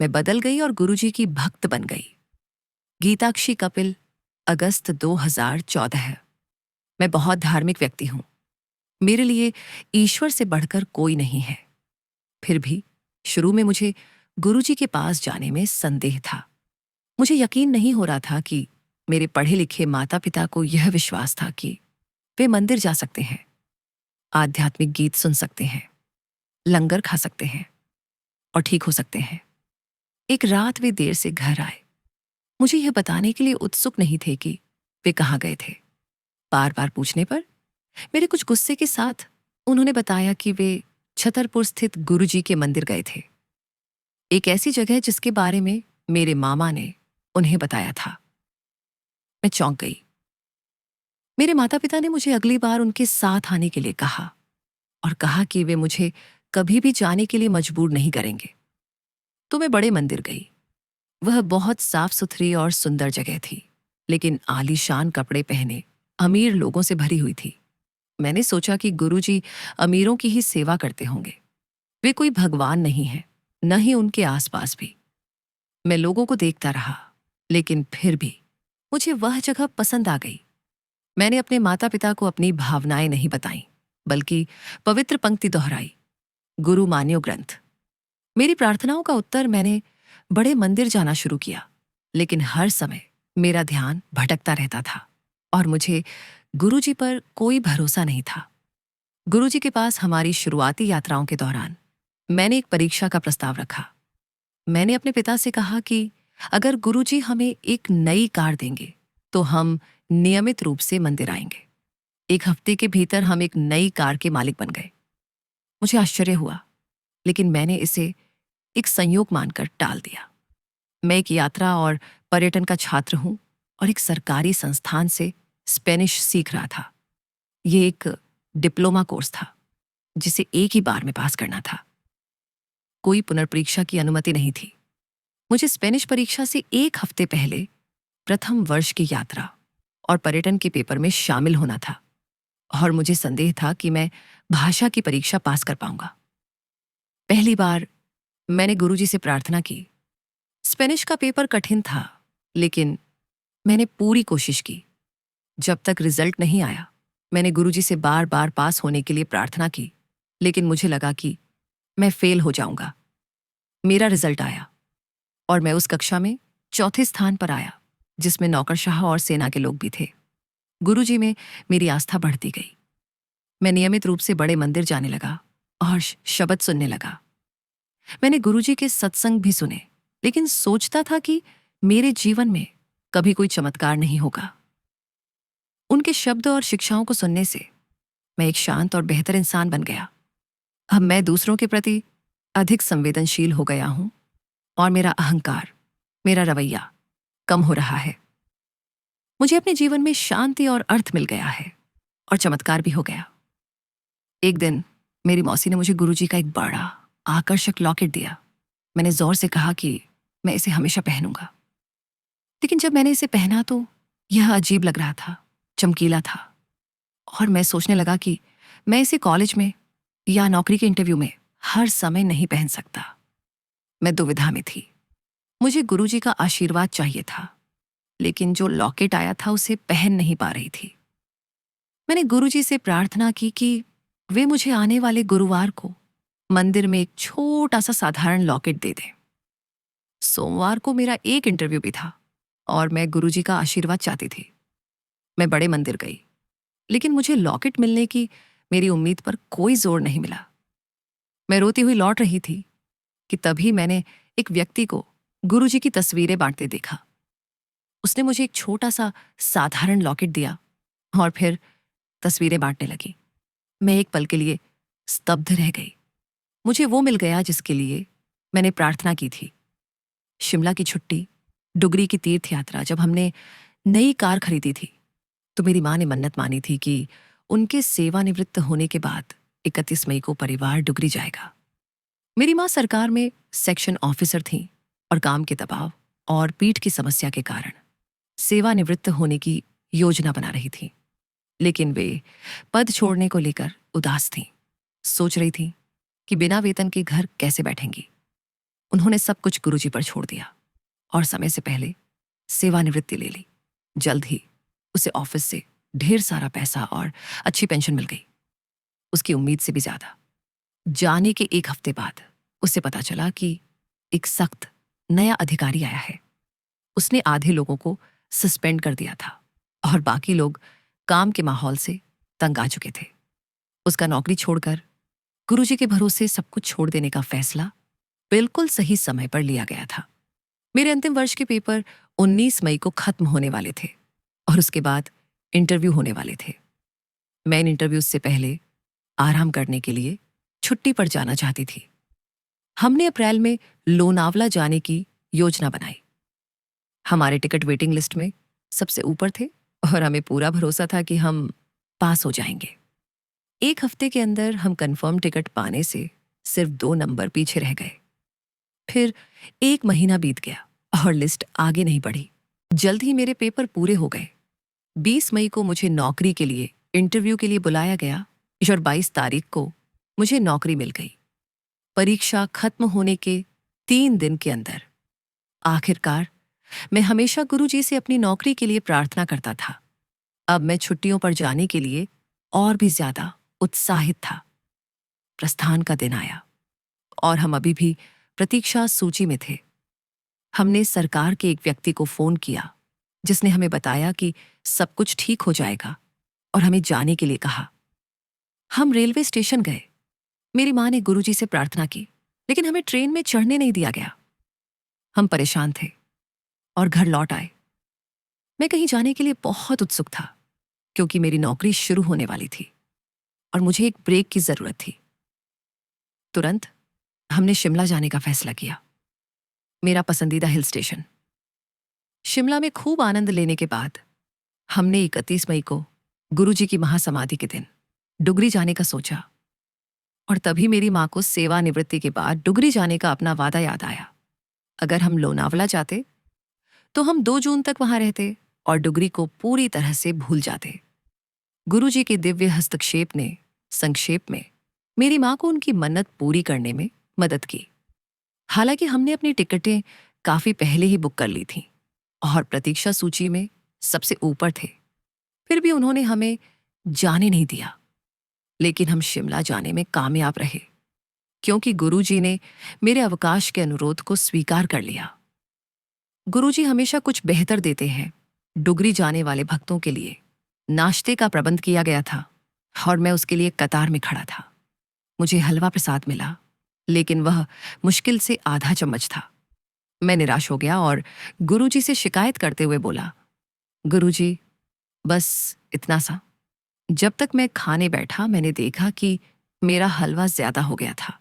मैं बदल गई और गुरुजी की भक्त बन गई। गीताक्षी कपिल, अगस्त 2014। मैं बहुत धार्मिक व्यक्ति हूं। मेरे लिए ईश्वर से बढ़कर कोई नहीं है। फिर भी शुरू में मुझे गुरुजी के पास जाने में संदेह था। मुझे यकीन नहीं हो रहा था कि मेरे पढ़े लिखे माता पिता को यह विश्वास था कि वे मंदिर जा सकते हैं, आध्यात्मिक गीत सुन सकते हैं, लंगर खा सकते हैं और ठीक हो सकते हैं। एक रात वे देर से घर आए। मुझे यह बताने के लिए उत्सुक नहीं थे कि वे कहाँ गए थे। बार बार पूछने पर मेरे कुछ गुस्से के साथ उन्होंने बताया कि वे छतरपुर स्थित गुरुजी के मंदिर गए थे, एक ऐसी जगह जिसके बारे में मेरे मामा ने उन्हें बताया था। मैं चौंक गई। मेरे माता पिता ने मुझे अगली बार उनके साथ आने के लिए कहा और कहा कि वे मुझे कभी भी जाने के लिए मजबूर नहीं करेंगे। तो मैं बड़े मंदिर गई। वह बहुत साफ सुथरी और सुंदर जगह थी, लेकिन आलीशान कपड़े पहने अमीर लोगों से भरी हुई थी। मैंने सोचा कि गुरुजी अमीरों की ही सेवा करते होंगे। वे कोई भगवान नहीं है, न ही उनके आसपास भी। मैं लोगों को देखता रहा, लेकिन फिर भी मुझे वह जगह पसंद आ गई। मैंने अपने माता पिता को अपनी भावनाएं नहीं बताईं, बल्कि पवित्र पंक्ति दोहराई, गुरु मान्यो ग्रंथ। मेरी प्रार्थनाओं का उत्तर मैंने बड़े मंदिर जाना शुरू किया, लेकिन हर समय मेरा ध्यान भटकता रहता था और मुझे गुरुजी पर कोई भरोसा नहीं था। गुरुजी के पास हमारी शुरुआती यात्राओं के दौरान मैंने एक परीक्षा का प्रस्ताव रखा। मैंने अपने पिता से कहा कि अगर गुरुजी हमें एक नई कार देंगे तो हम नियमित रूप से मंदिर आएंगे। 1 हफ्ते के भीतर हम एक नई कार के मालिक बन गए। मुझे आश्चर्य हुआ, लेकिन मैंने इसे एक संयोग मानकर टाल दिया। मैं एक यात्रा और पर्यटन का छात्र हूं और एक सरकारी संस्थान से स्पेनिश सीख रहा था। ये एक डिप्लोमा कोर्स था जिसे एक ही बार में पास करना था। कोई पुनर्परीक्षा की अनुमति नहीं थी। मुझे स्पेनिश परीक्षा से 1 हफ्ते पहले प्रथम वर्ष की यात्रा और पर्यटन के पेपर में शामिल होना था और मुझे संदेह था कि मैं भाषा की परीक्षा पास कर पाऊंगा। पहली बार मैंने गुरुजी से प्रार्थना की। स्पेनिश का पेपर कठिन था, लेकिन मैंने पूरी कोशिश की। जब तक रिजल्ट नहीं आया, मैंने गुरुजी से बार बार पास होने के लिए प्रार्थना की, लेकिन मुझे लगा कि मैं फेल हो जाऊंगा। मेरा रिजल्ट आया और मैं उस कक्षा में चौथे स्थान पर आया, जिसमें नौकरशाह और सेना के लोग भी थे। गुरुजी में मेरी आस्था बढ़ती गई। मैं नियमित रूप से बड़े मंदिर जाने लगा और शब्द सुनने लगा। मैंने गुरुजी के सत्संग भी सुने, लेकिन सोचता था कि मेरे जीवन में कभी कोई चमत्कार नहीं होगा। उनके शब्द और शिक्षाओं को सुनने से मैं एक शांत और बेहतर इंसान बन गया। अब मैं दूसरों के प्रति अधिक संवेदनशील हो गया हूं और मेरा अहंकार, मेरा रवैया कम हो रहा है। मुझे अपने जीवन में शांति और अर्थ मिल गया है और चमत्कार भी हो गया। एक दिन मेरी मौसी ने मुझे गुरुजी का एक बड़ा आकर्षक लॉकेट दिया। मैंने जोर से कहा कि मैं इसे हमेशा पहनूंगा, लेकिन जब मैंने इसे पहना तो यह अजीब लग रहा था, चमकीला था, और मैं सोचने लगा कि मैं इसे कॉलेज में या नौकरी के इंटरव्यू में हर समय नहीं पहन सकता। मैं दुविधा में थी। मुझे गुरुजी का आशीर्वाद चाहिए था, लेकिन जो लॉकेट आया था उसे पहन नहीं पा रही थी। मैंने गुरुजी से प्रार्थना की कि वे मुझे आने वाले गुरुवार को मंदिर में एक छोटा सा साधारण लॉकेट दे दें। सोमवार को मेरा एक इंटरव्यू भी था और मैं गुरुजी का आशीर्वाद चाहती थी। मैं बड़े मंदिर गई, लेकिन मुझे लॉकेट मिलने की मेरी उम्मीद पर कोई जोर नहीं मिला। मैं रोती हुई लौट रही थी कि तभी मैंने एक व्यक्ति को गुरुजी की तस्वीरें बांटते देखा। उसने मुझे एक छोटा सा साधारण लॉकेट दिया और फिर तस्वीरें बांटने लगी। मैं एक पल के लिए स्तब्ध रह गई। मुझे वो मिल गया जिसके लिए मैंने प्रार्थना की थी। शिमला की छुट्टी, डुगरी की तीर्थ यात्रा। जब हमने नई कार खरीदी थी तो मेरी माँ ने मन्नत मानी थी कि उनके सेवानिवृत्त होने के बाद 31 मई को परिवार डुगरी जाएगा। मेरी माँ सरकार में सेक्शन ऑफिसर थीं और काम के दबाव और पीठ की समस्या के कारण सेवानिवृत्त होने की योजना बना रही थी, लेकिन वे पद छोड़ने को लेकर उदास थीं। सोच रही थीं कि बिना वेतन के घर कैसे बैठेंगी। उन्होंने सब कुछ गुरुजी पर छोड़ दिया और समय से पहले सेवानिवृत्ति ले ली। जल्द ही उसे ऑफिस से ढेर सारा पैसा और अच्छी पेंशन मिल गई, उसकी उम्मीद से भी ज्यादा। जाने के एक हफ्ते बाद उसे पता चला कि एक सख्त नया अधिकारी आया है। उसने आधे लोगों को सस्पेंड कर दिया था और बाकी लोग काम के माहौल से तंग आ चुके थे। उसका नौकरी छोड़कर गुरुजी के भरोसे सब कुछ छोड़ देने का फैसला बिल्कुल सही समय पर लिया गया था। मेरे अंतिम वर्ष के पेपर 19 मई को खत्म होने वाले थे और उसके बाद इंटरव्यू होने वाले थे। मैं इन इंटरव्यूज से पहले आराम करने के लिए छुट्टी पर जाना चाहती थी। हमने अप्रैल में लोनावला जाने की योजना बनाई। हमारे टिकट वेटिंग लिस्ट में सबसे ऊपर थे और हमें पूरा भरोसा था कि हम पास हो जाएंगे। एक हफ्ते के अंदर हम कंफर्म टिकट पाने से सिर्फ 2 नंबर पीछे रह गए। फिर 1 महीना बीत गया और लिस्ट आगे नहीं बढ़ी। जल्द ही मेरे पेपर पूरे हो गए। 20 मई को मुझे नौकरी के लिए इंटरव्यू के लिए बुलाया गया और 22 तारीख को मुझे नौकरी मिल गई। परीक्षा खत्म होने के 3 दिन के अंदर आखिरकार मैं हमेशा गुरुजी से अपनी नौकरी के लिए प्रार्थना करता था। अब मैं छुट्टियों पर जाने के लिए और भी ज्यादा उत्साहित था। प्रस्थान का दिन आया और हम अभी भी प्रतीक्षा सूची में थे। हमने सरकार के एक व्यक्ति को फोन किया जिसने हमें बताया कि सब कुछ ठीक हो जाएगा और हमें जाने के लिए कहा। हम रेलवे स्टेशन गए। मेरी मां ने गुरुजी से प्रार्थना की, लेकिन हमें ट्रेन में चढ़ने नहीं दिया गया। हम परेशान थे और घर लौट आए। मैं कहीं जाने के लिए बहुत उत्सुक था क्योंकि मेरी नौकरी शुरू होने वाली थी और मुझे एक ब्रेक की जरूरत थी। तुरंत हमने शिमला जाने का फैसला किया, मेरा पसंदीदा हिल स्टेशन। शिमला में खूब आनंद लेने के बाद हमने 31 मई को गुरुजी की महासमाधि के दिन डुगरी जाने का सोचा और तभी मेरी मां को सेवानिवृत्ति के बाद डुगरी जाने का अपना वादा याद आया। अगर हम लोनावला जाते तो हम 2 जून तक वहां रहते और डुगरी को पूरी तरह से भूल जाते। गुरुजी के दिव्य हस्तक्षेप ने संक्षेप में मेरी मां को उनकी मन्नत पूरी करने में मदद की। हालांकि हमने अपनी टिकटें काफी पहले ही बुक कर ली थीं और प्रतीक्षा सूची में सबसे ऊपर थे, फिर भी उन्होंने हमें जाने नहीं दिया। लेकिन हम शिमला जाने में कामयाब रहे क्योंकि गुरुजी ने मेरे अवकाश के अनुरोध को स्वीकार कर लिया। गुरुजी हमेशा कुछ बेहतर देते हैं। डुगरी जाने वाले भक्तों के लिए नाश्ते का प्रबंध किया गया था और मैं उसके लिए कतार में खड़ा था। मुझे हलवा प्रसाद मिला, लेकिन वह मुश्किल से आधा चम्मच था। मैं निराश हो गया और गुरुजी से शिकायत करते हुए बोला, गुरुजी, बस इतना सा। जब तक मैं खाने बैठा मैंने देखा कि मेरा हलवा ज्यादा हो गया था।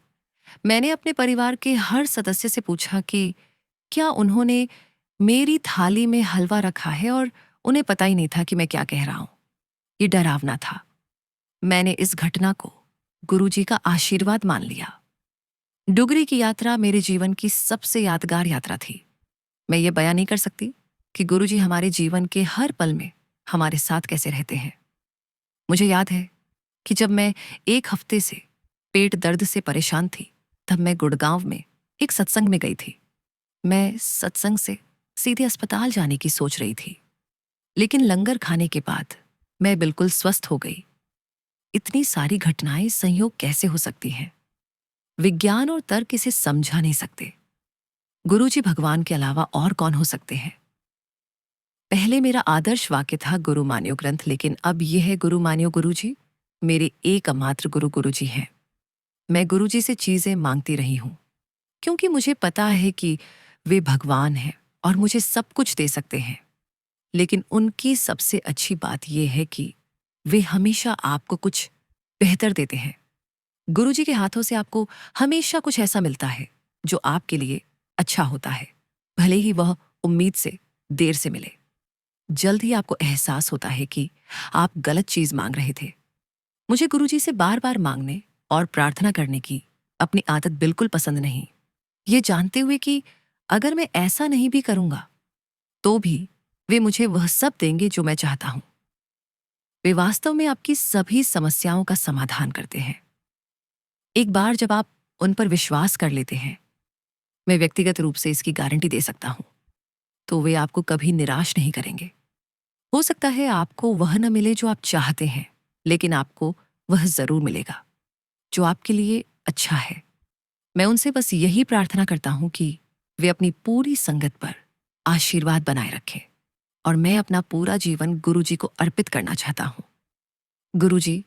मैंने अपने परिवार के हर सदस्य से पूछा कि क्या उन्होंने मेरी थाली में हलवा रखा है और उन्हें पता ही नहीं था कि मैं क्या कह रहा हूं। ये डरावना था। मैंने इस घटना को गुरुजी का आशीर्वाद मान लिया। डुगरी की यात्रा मेरे जीवन की सबसे यादगार यात्रा थी। मैं ये बयान नहीं कर सकती कि गुरुजी हमारे जीवन के हर पल में हमारे साथ कैसे रहते हैं। मुझे याद है कि जब मैं 1 हफ्ते से पेट दर्द से परेशान थी, तब मैं गुड़गांव में एक सत्संग में गई थी। मैं सत्संग से सीधे अस्पताल जाने की सोच रही थी, लेकिन लंगर खाने के बाद मैं बिल्कुल स्वस्थ हो गई। इतनी सारी घटनाएं संयोग कैसे हो सकती हैं? विज्ञान और तर्क इसे समझा नहीं सकते। गुरुजी भगवान के अलावा और कौन हो सकते हैं? पहले मेरा आदर्श वाक्य था गुरु मान्यो ग्रंथ, लेकिन अब यह है गुरु मान्यो गुरुजी। मेरे एकमात्र गुरु गुरुजी हैं। मैं गुरुजी से चीजें मांगती रही हूं क्योंकि मुझे पता है कि वे भगवान हैं और मुझे सब कुछ दे सकते हैं। लेकिन उनकी सबसे अच्छी बात यह है कि वे हमेशा आपको कुछ बेहतर देते हैं। गुरुजी के हाथों से आपको हमेशा कुछ ऐसा मिलता है जो आपके लिए अच्छा होता है, भले ही वह उम्मीद से देर से मिले। जल्द ही आपको एहसास होता है कि आप गलत चीज मांग रहे थे। मुझे गुरुजी से बार बार मांगने और प्रार्थना करने की अपनी आदत बिल्कुल पसंद नहीं, ये जानते हुए कि अगर मैं ऐसा नहीं भी करूंगा तो भी वे मुझे वह सब देंगे जो मैं चाहता हूं। वे वास्तव में आपकी सभी समस्याओं का समाधान करते हैं। एक बार जब आप उन पर विश्वास कर लेते हैं, मैं व्यक्तिगत रूप से इसकी गारंटी दे सकता हूं। तो वे आपको कभी निराश नहीं करेंगे। हो सकता है आपको वह न मिले जो आप चाहते हैं, लेकिन आपको वह जरूर मिलेगा जो आपके लिए अच्छा है। मैं उनसे बस यही प्रार्थना करता हूं कि वे अपनी पूरी संगत पर आशीर्वाद बनाए रखें, और मैं अपना पूरा जीवन गुरुजी को अर्पित करना चाहता हूं। गुरुजी,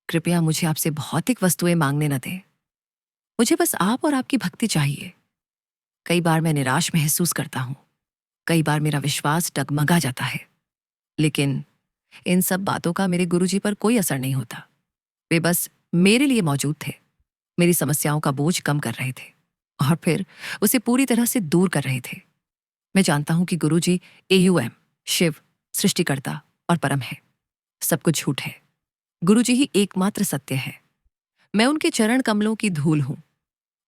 कृपया मुझे आपसे भौतिक वस्तुएं मांगने न दें। मुझे बस आप और आपकी भक्ति चाहिए। कई बार मैं निराश महसूस करता हूं, कई बार मेरा विश्वास डगमगा जाता है, लेकिन इन सब बातों का मेरे गुरुजी पर कोई असर नहीं होता। वे बस मेरे लिए मौजूद थे, मेरी समस्याओं का बोझ कम कर रहे थे और फिर उसे पूरी तरह से दूर कर रहे थे। मैं जानता हूं कि गुरुजी AUM, शिव, सृष्टिकर्ता और परम है। सब कुछ झूठ है। गुरुजी ही एकमात्र सत्य है। मैं उनके चरण कमलों की धूल हूं।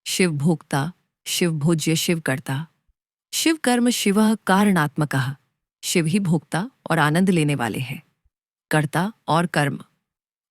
शिव भोक्ता, शिव भोज्य, शिव कर्ता, शिव कर्म शिवः कारणात्मकः। शिव ही भोक्ता और आनंद लेने वाले हैं। कर्ता और कर्म,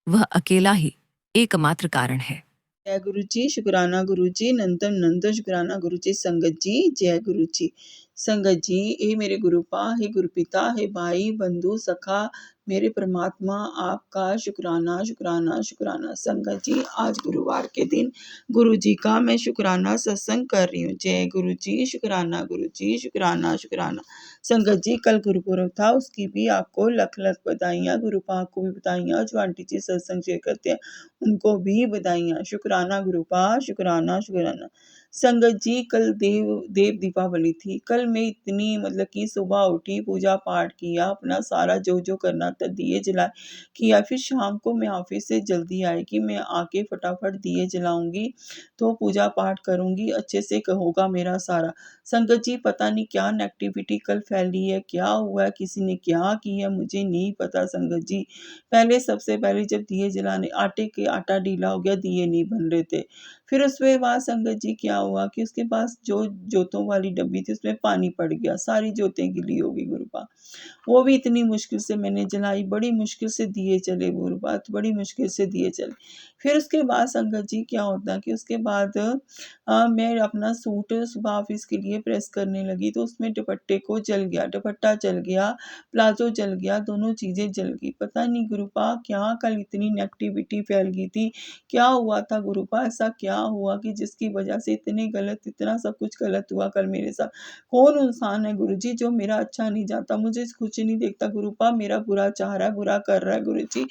वह अकेला ही एकमात्र कारण है। जय गुरु जी, शुक्राना गुरु जी, नंदन नंदन शुक्राना गुरु जी। संगत जी, जय गुरु जी। संगत जी, हे मेरे गुरुपा, हे गुरु पिता, हे भाई बंधु सखा, मेरे परमात्मा, आपका शुक्राना शुक्राना शुक्राना। संगत जी, आज गुरुवार के दिन गुरु जी का मैं शुक्राना सत्संग कर रही हूँ। जय गुरु जी, शुक्राना गुरु जी, शुक्राना शुक्राना। संगत जी, कल गुरुपुरब था, उसकी भी आपको लख लख बधाइयाँ। गुरुपा को भी बधाइयाँ, जो आंटी जी सत्संग शेयर करते हैं उनको भी बधाइयाँ। शुक्राना गुरुपा, शुक्राना शुक्राना। संगत जी, कल देव देव दीपावली थी। कल मैं इतनी मतलब कि सुबह उठी, पूजा पाठ किया, अपना सारा जो जो करना था, दिए जलाए किया। फिर शाम को मैं ऑफिस से जल्दी आई कि मैं आके फटाफट दिए जलाऊंगी, तो पूजा पाठ करूंगी, अच्छे से होगा मेरा सारा। संगत जी, पता नहीं क्या नेगेटिविटी कल फैली है, क्या हुआ है, किसी ने क्या किया मुझे नहीं पता। संगत जी, पहले सबसे पहले जब दिए जलाने आटा ढीला हो गया, दिए नहीं बन रहे थे। फिर उसके बाद संगत जी क्या हुआ कि उसके पास जो जोतों वाली डब्बी थी उसमें पानी पड़ गया, सारी जोतें गिली हो गई गुरुपा। वो भी इतनी मुश्किल से मैंने जलाई, बड़ी मुश्किल से दिए चले गुरुपात, बड़ी मुश्किल से दिए चले। फिर उसके बाद संगत जी क्या होता कि उसके बाद मैं अपना सूट सुबह ऑफिस के लिए प्रेस करने लगी, तो उसमें दुपट्टे को जल गया, दुपट्टा जल गया, प्लाजो जल गया, दोनों चीज़ें जल गई। पता नहीं गुरुपा क्या कल इतनी नेगेटिविटी फैल गई थी, क्या हुआ था गुरुपा, ऐसा क्या हुआ कि जिसकी वजह से इतने गलत, इतना सब कुछ गलत हुआ कल मेरे साथ। कौन इंसान है गुरुजी जो मेरा अच्छा नहीं चाहता, मुझे कुछ नहीं देखता गुरुपा, मेरा बुरा चाह रहा है, बुरा कर रहा है गुरुजी।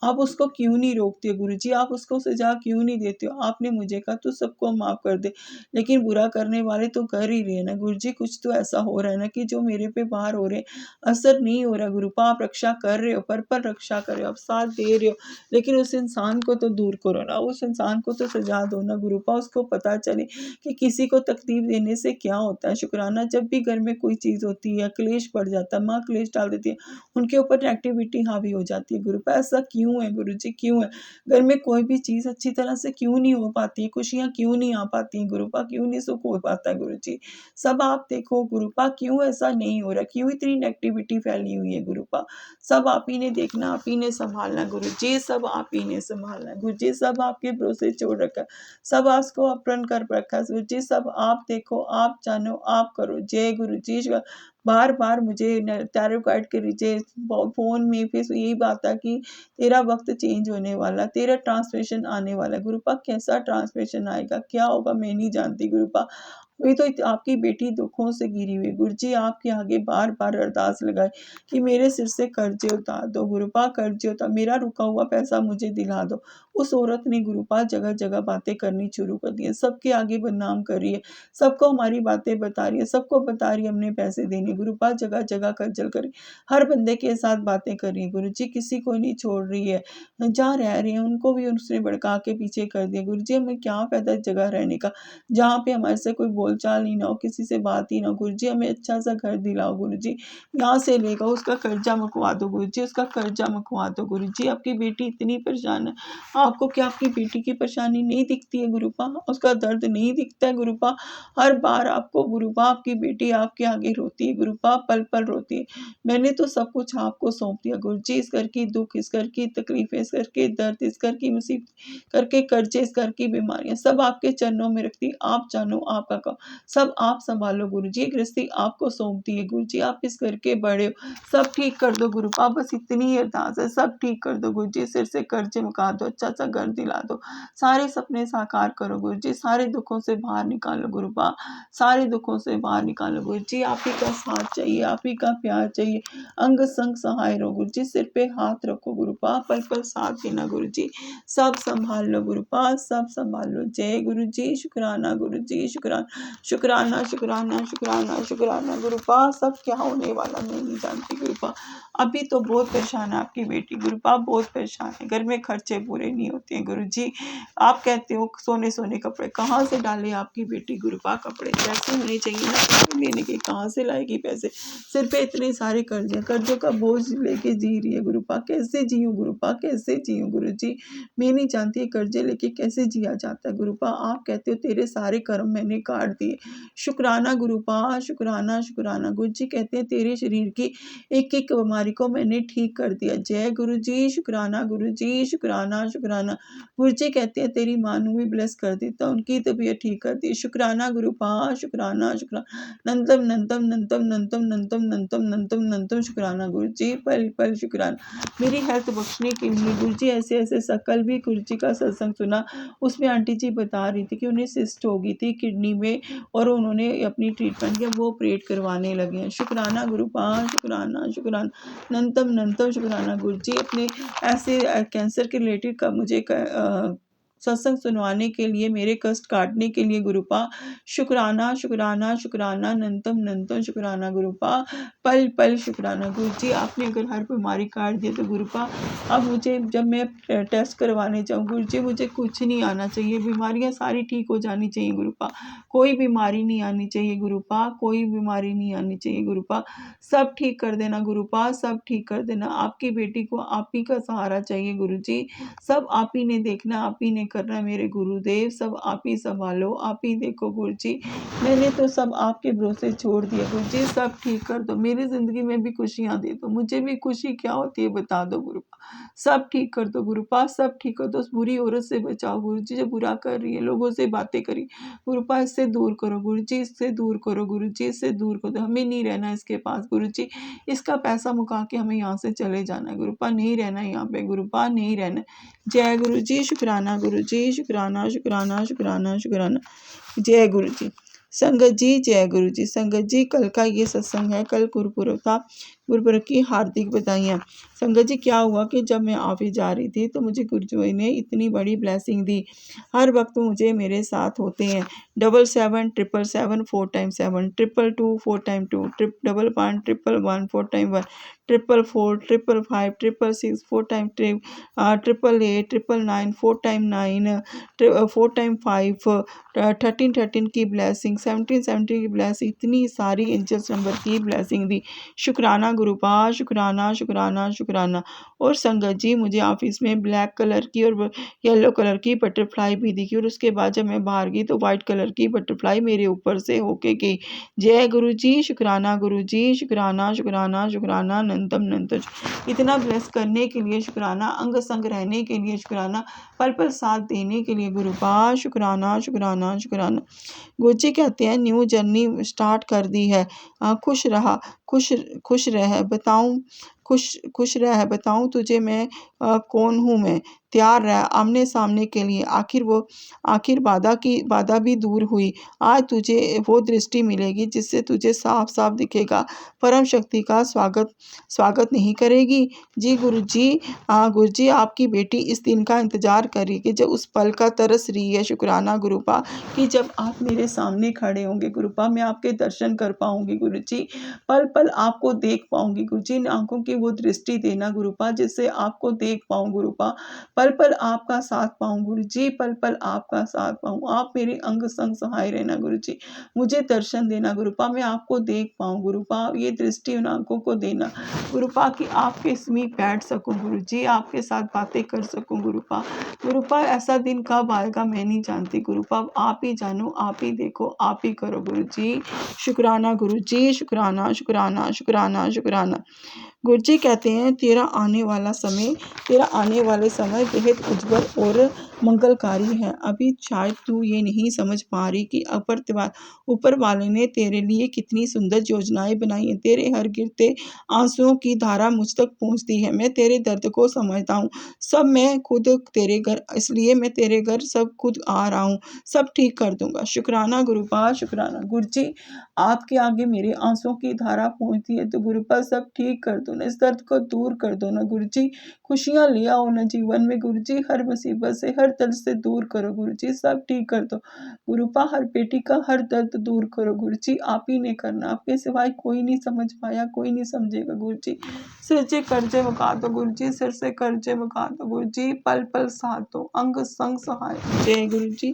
आप उसको क्यों नहीं रोकते गुरुजी, आप उसको सजा क्यों नहीं देते हो? आपने मुझे कहा तो सबको माफ कर दे, लेकिन बुरा करने वाले तो कर ही रहे हैं ना गुरुजी। कुछ तो ऐसा हो रहा है ना कि जो मेरे पे बाहर हो रहे हैं, असर नहीं हो रहा गुरुपा। आप रक्षा कर रहे हो, पर रक्षा कर रहे हो, आप साथ दे रहे हो, लेकिन उस इंसान को तो दूर करो ना, उस इंसान को तो सजा दो ना गुरुपा। उसको पता चले कि किसी को तकलीफ देने से क्या होता है। शुक्राना, जब भी घर में कोई चीज़ होती है, क्लेश पड़ जाता है, माँ क्लेश डाल देती है, उनके ऊपर नेगेटिविटी हावी हो जाती है गुरुपा। ऐसा क्यों है गुरुजी, क्यों है? घर में कोई भी चीज़ अच्छी तरह से क्यों नहीं हो पाती है, खुशियाँ क्यों नहीं आ पाती हैं गुरुपा, क्यों नहीं सुख हो पाता है गुरुजी? सब आप देखो गुरुपा, क्यों ऐसा नहीं हो रहा, क्यों इतनी नेगेटिविटी फैली हुई है गुरुपा? सब आप ही ने देखना, आप ही ने संभालना गुरुजी, सब आप ही ने संभालना है गुरुजी, सब आपके भरोसे छोड़ रखा है, सब आपको अपहरण कर रखा है गुरुजी, सब आप देखो, आप जानो, आप करो। जय गुरुजी। बार बार मुझे टैरो कार्ड के नीचे फोन में फिर यही बात है कि तेरा वक्त चेंज होने वाला, तेरा ट्रांसफॉर्मेशन आने वाला है गुरुपा। कैसा ट्रांसफॉर्मेशन आएगा, क्या होगा, मैं नहीं जानती गुरुपा। वही तो आपकी बेटी दुखों से घिरी हुई गुरुजी, आपके आगे बार बार अरदास लगाए कि मेरे सिर से कर्जे उतार दो गुरुपा, कर्जे उतार, मेरा रुका हुआ पैसा मुझे दिला दो। उस औरत ने गुरुपा जगह जगह बातें करनी शुरू कर दी है, सबके आगे बदनाम कर रही है, सबको हमारी बातें बता रही है, सबको बता रही है हमने पैसे देने। गुरुपा जगह जगह खज्जल कर, हर बंदे के साथ बातें कर रही है गुरुजी, किसी को नहीं छोड़ रही है। जहाँ रह रहे हैं उनको भी उसने भड़का के पीछे कर दिया गुरुजी। हमें क्या फायदा जगह रहने का जहाँ पे हमारे से कोई बोलचाल ही ना हो, किसी से बात ही ना हो गुरुजी। हमें अच्छा सा घर दिलाओ गुरुजी, यहाँ से लेगा उसका कर्जा मुकवा दो गुरुजी, उसका कर्जा मुकवा दो गुरुजी। आपकी बेटी इतनी परेशान है, आपको क्या आपकी बेटी की परेशानी नहीं दिखती है गुरुपा, उसका दर्द नहीं दिखता है गुरुपा? हर बार आपको गुरुपा आपकी बेटी आपके आगे रोती है गुरुपा, पल पल रोती है। मैंने तो सब कुछ आपको सौंप दिया गुरुजी, इस घर की दुख, इस घर की तकलीफें, इस घर के दर्द, इस घर की मुसीबत, घर के कर्जे, इस घर की बीमारियां सब आपके चरणों में रखती। आप जानो, आपका गुरुपा, सब आप संभालो गुरुजी, गृहस्थी आपको सौंप दी है गुरुजी, आप इस घर के बड़े हो, सब ठीक कर दो गुरुपा, बस इतनी ही अरदास है, सब ठीक कर दो गुरुजी, सिर से कर्ज मुका दो, अच्छा सा घर दिला दो, सारे सपने साकार करो गुरुजी, सारे दुखों से बाहर निकालो गुरुपा, सारे दुखों से बाहर निकालो गुरुजी, आप ही का साथ चाहिए, आप ही का प्यार चाहिए, अंग संग सहाय रहो गुरुजी, सिर पे हाथ रखो गुरुपा, पल पल साथ देना गुरुजी, सब संभाल लो गुरुपा, सब संभाल लो। जय गुरुजी, शुक्राना गुरुजी, शुक्राना शुक्राना शुक्राना शुक्राना गुरुपा, सब क्या होने वाला मैं नहीं जानती गुरुपा, अभी तो बहुत परेशान है आपकी बेटी गुरुपा, बहुत परेशान है, घर में खर्चे पूरे नहीं होते हैं गुरुजी, आप कहते हो सोने सोने कपड़े, कहाँ से डाले आपकी बेटी गुरुपा कपड़े, पैसे होने चाहिए ना कपड़े लेने के, कहाँ से लाएगी पैसे, सिर पे इतने सारे कर्जे, कर्जों का बोझ लेके जी रही है गुरुपा, कैसे जीऊँ गुरुपा, कैसे जीऊँ गुरुजी, मैं नहीं जानती कर्जे लेके कैसे जिया जाता है गुरुपा, आप कहते हो तेरे सारे कर्म मैंने काट दिए, शुक्राना गुरुपा, शुक्राना शुक्राना, गुरुजी कहते हैं तेरे शरीर की एक एक बीमारी को मैंने ठीक कर दिया, जय गुरुजी, शुक्राना गुरुजी, शुक्राना शुक्राना, गुरुजी कहते हैं तेरी माँ ਨੂੰ भी ब्लेस कर देता, उनकी तबीयत ठीक कर दी, शुक्राना गुरुपा, शुक्राना शुक्राना, नंतम नंतम नंतम नंतम नंतम नंतम नंतम नंतम, शुक्राना गुरुजी, पल पल शुक्राना, मेरी हेल्थ बख्शने के लिए गुरुजी, ऐसे ऐसे सकल भी गुरुजी का सत्संग सुना, उसमें आंटी जी बता रही थी कि उन्हें सिस्ट हो गई थी किडनी में और उन्होंने अपनी ट्रीटमेंट किया, वो ऑपरेट करवाने लगे हैं, शुक्राना गुरुपा, शुक्राना शुक्राना, नंतम नंतम शुक्राना गुरुजी, अपने ऐसे कैंसर के रिलेटेड का मुझे सत्संग सुनवाने के लिए, मेरे कष्ट काटने के लिए गुरुपा, शुक्राना शुक्राना शुक्राना, नंतम नंतम शुक्राना गुरुपा, पल पल शुक्राना गुरुजी, आपने अगर हर बीमारी काट दी तो गुरुपा, अब मुझे जब मैं टेस्ट करवाने जाऊँ गुरुजी, मुझे कुछ नहीं आना चाहिए, बीमारियां सारी ठीक हो जानी चाहिए गुरुपा, कोई बीमारी नहीं आनी चाहिए गुरुपा, कोई बीमारी नहीं आनी चाहिए गुरुपा, सब ठीक कर देना गुरुपा, सब ठीक कर देना, आपकी बेटी को आप ही का सहारा चाहिए गुरुजी, सब आप ही ने देखना, आप ही ने करना है मेरे गुरुदेव, सब आप ही संभालो, आप ही देखो गुरुजी, मैंने तो सब आपके भरोसे छोड़ दिया गुरुजी, सब ठीक कर दो, मेरी ज़िंदगी में भी खुशियाँ दे दो, मुझे भी खुशी क्या होती है बता दो गुरुपा, सब ठीक कर दो गुरुपा, सब ठीक कर दो, उस बुरी औरत से बचाओ गुरुजी, जो बुरा कर रही है, लोगों से बातें करी गुरुपा, इससे दूर करो गुरुजी, इससे दूर करो गुरुजी, इससे दूर करो, हमें नहीं रहना इसके पास गुरुजी, इसका पैसा मुका के हमें यहाँ से चले जाना है गुरुपा, नहीं रहना यहाँ पे गुरुपा, नहीं रहना, जय गुरुजी, शुक्राना गुरुजी, शुक्राना शुक्राना शुक्राना शुक्राना, जय गुरुजी, संगत जी जय गुरुजी, संगत जी कल का ये सत्संग है, कल गुरुपुरब था, गुरुपुरब की हार्दिक बधाइयाँ। संगत जी क्या हुआ कि जब मैं ऑफिस जा रही थी तो मुझे गुरुजी ने इतनी बड़ी ब्लेसिंग दी, हर वक्त मुझे मेरे साथ होते हैं, 77 777 4 time 7 222 4 time 2 double 1 111 4 time 1 444 555 666 4 time 888 999 4 time 9 4 time 5 13 13 की ब्लेसिंग 17 17 की ब्लेसिंग, इतनी सारी एंजल्स नंबर की ब्लेसिंग दी, शुक्राना गुरुपा, शुक्राना शुक्राना शुक्राना। और संगत जी मुझे ऑफिस में ब्लैक कलर की और येलो कलर की बटरफ्लाई भी दिखी, और उसके बाद जब मैं बाहर गई तो वाइट कलर की बटरफ्लाई मेरे ऊपर से होके गई, जय गुरु जी, शुक्राना गुरु जी, शुक्राना शुक्राना शुक्राना, नंतम नंतम, इतना ब्लेस करने के लिए शुक्राना, अंग संग रहने के लिए शुक्राना, पल पल साथ देने के लिए गुरुपा, शुक्राना शुक्राना शुक्राना। गुरुजी कहते हैं न्यू जर्नी स्टार्ट कर दी है, खुश रहा, खुश रह बताऊं, खुश रह बताऊं तुझे मैं कौन हूँ, मैं तैयार रह आमने सामने के लिए, आखिर बाधा भी दूर हुई, आज तुझे वो दृष्टि मिलेगी जिससे तुझे साफ साफ दिखेगा, परम शक्ति का स्वागत नहीं करेगी। जी गुरुजी आपकी बेटी इस दिन का इंतजार करेगी जब उस पल का तरस रही है, शुक्राना गुरुपा, कि जब आप मेरे सामने खड़े होंगे गुरुपा, मैं आपके दर्शन कर पाऊंगी गुरुजी, पल पल आपको देख पाऊंगी गुरुजी, इन आंखों की वो दृष्टि देना गुरुपा जिससे आपको देख पाऊं गुरुपा, पल पल आपका साथ पाऊं गुरुजी, पल पल आपका साथ पाऊं, आप मेरे अंग संग सहाय रहना गुरुजी, मुझे दर्शन देना गुरुपा, मैं आपको देख पाऊं गुरुपा, ये दृष्टि उन आंखों को देना गुरुपा कि आपके समीप बैठ सकूं गुरुजी, आपके साथ बातें कर सकूं गुरुपा, ऐसा दिन कब आएगा मैं नहीं जानती गुरुपा, आप ही जानो, आप ही देखो, आप ही करो गुरुजी, शुक्राना गुरुजी, शुक्राना शुक्राना शुक्राना शुक्राना। गुरुजी कहते हैं तेरा आने वाले समय बेहद उज्जवल और मंगलकारी है। अभी शायद तू ये नहीं समझ पा रही कि ऊपर वाले ने तेरे लिए कितनी सुंदर योजनाएं बनाई हैं। तेरे हर गिरते आंसुओं की धारा मुझ तक पहुंचती है। मैं तेरे दर्द को समझता हूँ। सब मैं खुद तेरे घर इसलिए मैं तेरे घर सब खुद आ रहा हूँ। सब ठीक कर दूंगा। शुक्राना गुरुपाल, शुक्राना। गुरु जी, आपके आगे मेरे आंसुओं की धारा पहुंचती है तो गुरुपाल सब ठीक कर दो ना, इस दर्द को दूर कर दो ना गुरु जी। खुशियां ले आओ ना जीवन में गुरु जी। हर मुसीबत से, हर दर्द से दूर करो गुरु जी। सब ठीक कर दो गुरुपा। हर बेटी का हर दर्द दूर करो गुरु जी। आप ही ने करना, आपके सिवाय कोई नहीं समझ पाया, कोई नहीं समझेगा गुरु जी। सिर से कर्जे मुका दो गुरु जी, सिर से कर्जे मुका दो गुरु जी। पल पल साथ दो, अंग संग सहाय। जय गुरु जी।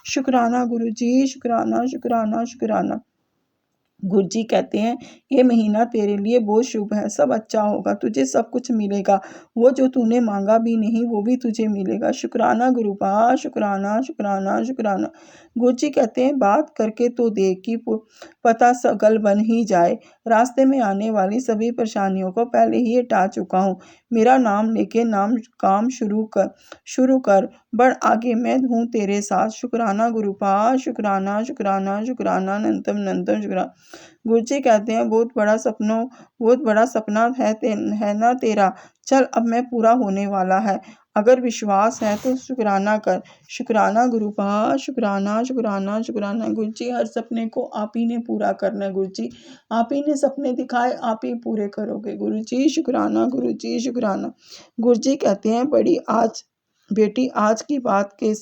शुक्राना गुरु जी, शुक्राना शुक्राना शुक्राना। गुरु जी कहते हैं ये महीना तेरे लिए बहुत शुभ है। सब अच्छा होगा, तुझे सब कुछ मिलेगा। वो जो तूने मांगा भी नहीं वो भी तुझे मिलेगा। शुक्राना गुरुपा, शुक्राना शुक्राना शुक्राना। गुरु जी कहते हैं बात करके तो देख कि पता गल बन ही जाए। रास्ते में आने वाली सभी परेशानियों को पहले ही हटा चुका हूँ। मेरा नाम लेके काम शुरू कर। बढ़ आगे, मैं हूँ तेरे साथ। शुक्राना गुरुपा, शुक्राना शुक्राना शुक्राना। नंतम नंतम शुक्राना। गुरु जी कहते हैं बहुत बड़ा सपना है ना तेरा। चल अब मैं पूरा होने वाला है। अगर विश्वास है तो शुक्राना कर। शुक्राना गुरुपा, शुक्राना शुक्राना शुक्राना। गुरु जी, हर सपने को आप ही ने पूरा करना है गुरु जी। आप ही ने सपने दिखाए, आप ही पूरे करोगे गुरु जी। शुक्राना गुरु जी, शुक्राना। गुरु जी कहते हैं बड़ी आज बेटी, आज की बात के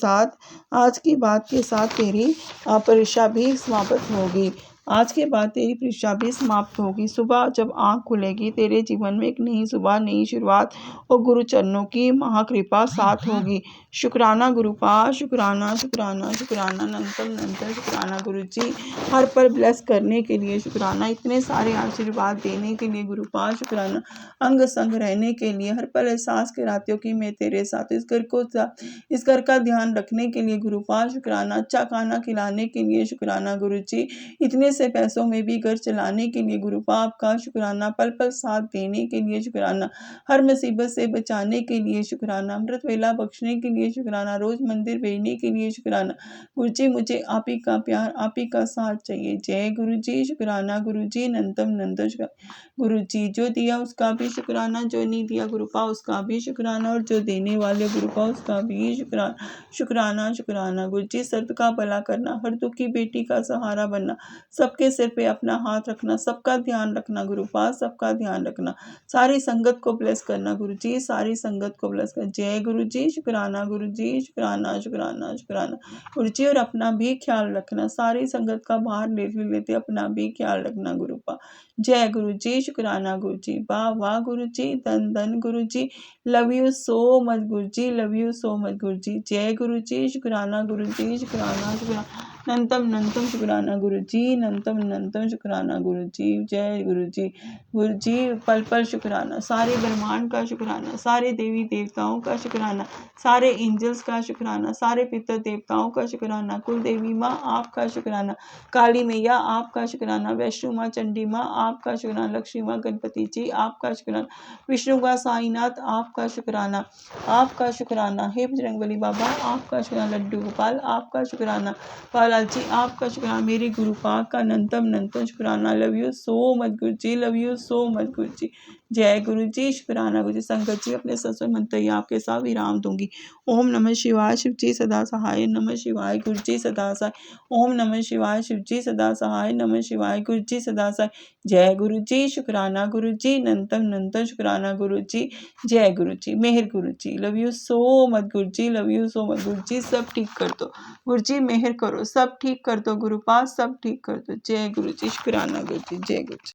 साथ तेरी परीक्षा भी समाप्त होगी। आज के बाद तेरी परीक्षा भी समाप्त होगी। सुबह जब आँख खुलेगी तेरे जीवन में एक नई सुबह, नई शुरुआत और गुरु चरणों की महाकृपा साथ होगी। शुक्राना गुरुपा, शुक्राना शुक्राना शुक्राना। नंतम नंतर शुक्राना गुरु जी। हर पल ब्लेस करने के लिए शुक्राना। इतने सारे आशीर्वाद देने के लिए गुरुपा, शुक्राना। अंग संग रहने के लिए, हर पल एहसास कराते हो कि मैं तेरे साथ। इस घर का ध्यान रखने के लिए गुरुपा, शुक्राना। अच्छा खाना खिलाने के लिए शुक्राना गुरु जी। इतने से पैसों में भी घर चलाने के लिए गुरुपा आपका शुक्राना। पल पल साथ देने के लिए शुक्राना। हर मुसीबत से बचाने के लिए शुक्राना। अमृत वेला बख्शने के लिए शुक्राना। रोज मंदिर भेजने के लिए शुक्राना। गुरु जी, मुझे आप ही का प्यार, आप ही का साथ चाहिए। जय गुरु जी। शुक्राना गुरु जी। नंतम नंतम शुक्राना। गुरु जी, जो दिया उसका भी शुक्राना, जो नहीं दिया गुरुपा उसका भी शुक्राना, और जो देने वाले गुरुपा उसका भी शुक्राना। शुक्राना शुक्राना गुरु जी। सर्द का भला करना, हर दुखी बेटी का सहारा बनना, सबके सिर पे अपना हाथ रखना, सबका ध्यान रखना गुरुपा, सबका ध्यान रखना। सारी संगत को ब्लेस करना गुरु जी, सारी संगत को ब्लेस करना। जय गुरु जी। शुक्राना गुरु जी, शुक्राना शुक्राना शुक्राना गुरु जी। और अपना भी ख्याल रखना, सारी संगत का बाहर लेते अपना भी ख्याल रखना गुरुपा। जय गुरु जी। शुक्राना गुरु जी। वाह वाह गुरु जी, धन धन गुरु जी। Love you so much Guru ji, love you so much गुरु जी। जय गुरु जी। शुक्राना गुरु जी, शुक्राना शुक्राना। नंतम नंतम शुक्राना गुरु जी, नंतम नंतम शुक्राना गुरु जी। जय गुरु जी। गुरु जी, पल पल शुक्राना। सारे ब्रह्मांड का शुक्राना, सारे देवी देवताओं का शुक्राना, सारे एंजल्स का शुक्राना, सारे पितर देवताओं का शुक्राना। कुल देवी माँ आपका शुक्राना, काली मैया आपका शुक्राना, वैष्णो माँ, चंडी माँ आपका शुक्राना, लक्ष्मी माँ, गणपति जी आपका शुक्राना, विष्णु का साईनाथ आपका शुक्राना, आपका शुक्राना। हे बजरंगबली बाबा आपका शुक्राना, लड्डू गोपाल आपका शुक्राना, बालाजी जी आपका शुक्राना, मेरे गुरु पाक का नंतम नंतम शुक्राना। Love you so much Guru ji, love you so much गुरु जी। जय गुरु जी। शुक्राना गुरु जी। संगत जी, अपने सत्संग मंत्र आपके साथ विराम दूंगी। ओम नमः शिवाय, शिव जी सदा सहाय। नमः शिवाय, गुरु जी सदा सहाय। ओम नमः शिवाय, शिव जी सदा सहाय। नमः शिवाय, गुरु जी सदा सहाय। जय गुरु जी। शुक्राना गुरु जी, नंतम नंतम शुक्राना गुरु जी। जय गुरु जी। मेहर गुरु जी। Love you so much Guru ji, love you so much गुरु जी। सब ठीक कर दो गुरु जी, मेहर करो, सब ठीक कर दो गुरु पास, सब ठीक कर दो। जय गुरु जी। शुक्राना गुरु जी। जय गुरु जी।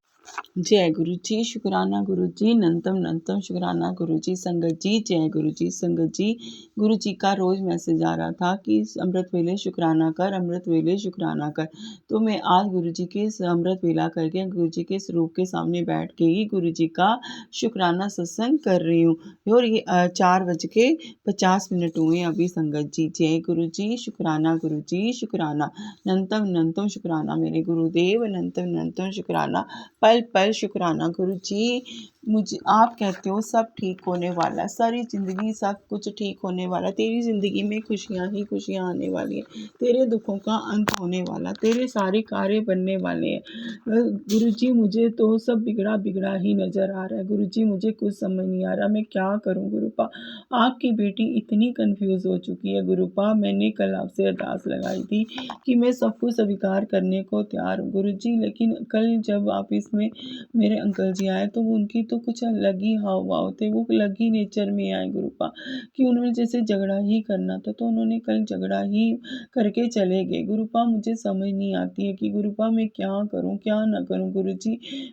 जय गुरु जी। शुक्राना गुरु जी, नंतम नंतम शुक्राना गुरु जी। संगत जी, जय गुरु जी। संगत जी, गुरु जी का रोज मैसेज आ रहा था कि अमृत वेले शुक्राना कर, अमृत वेले शुक्राना कर। तो मैं आज गुरु जी के अमृत वेला करके गुरु जी के स्वरूप के सामने बैठ के ही गुरु जी का शुक्राना सत्संग कर रही हूँ। और ये 4:50 हुए अभी संगत जी। जय गुरु जी। शुक्राना गुरु जी, शुक्राना। नंतम नंतम शुक्राना मेरे गुरुदेव, नंतम नंतम शुक्राना। पल पल पल शुक्राना गुरुजी। मुझे आप कहते हो सब ठीक होने वाला, सारी ज़िंदगी सब कुछ ठीक होने वाला, तेरी ज़िंदगी में खुशियाँ ही खुशियाँ आने वाली हैं, तेरे दुखों का अंत होने वाला, तेरे सारे कार्य बनने वाले हैं। गुरुजी मुझे तो सब बिगड़ा बिगड़ा ही नज़र आ रहा है गुरुजी, मुझे कुछ समझ नहीं आ रहा मैं क्या करूं गुरुपा। आपकी बेटी इतनी कंफ्यूज हो चुकी है गुरुपा। मैंने कल आपसे अरदास लगाई थी कि मैं सब कुछ स्वीकार करने को तैयार हूँ गुरुजी, लेकिन कल जब ऑफिस में मेरे अंकल जी आए तो उनकी तो कुछ अलग ही हाव भाव थे, वो अलग ही नेचर में आए गुरुपा, कि उन्होंने जैसे झगड़ा ही करना था तो उन्होंने कल झगड़ा ही करके चले गए गुरुपा। मुझे समझ नहीं आती है कि गुरुपा मैं क्या करूं क्या ना करूं गुरुजी।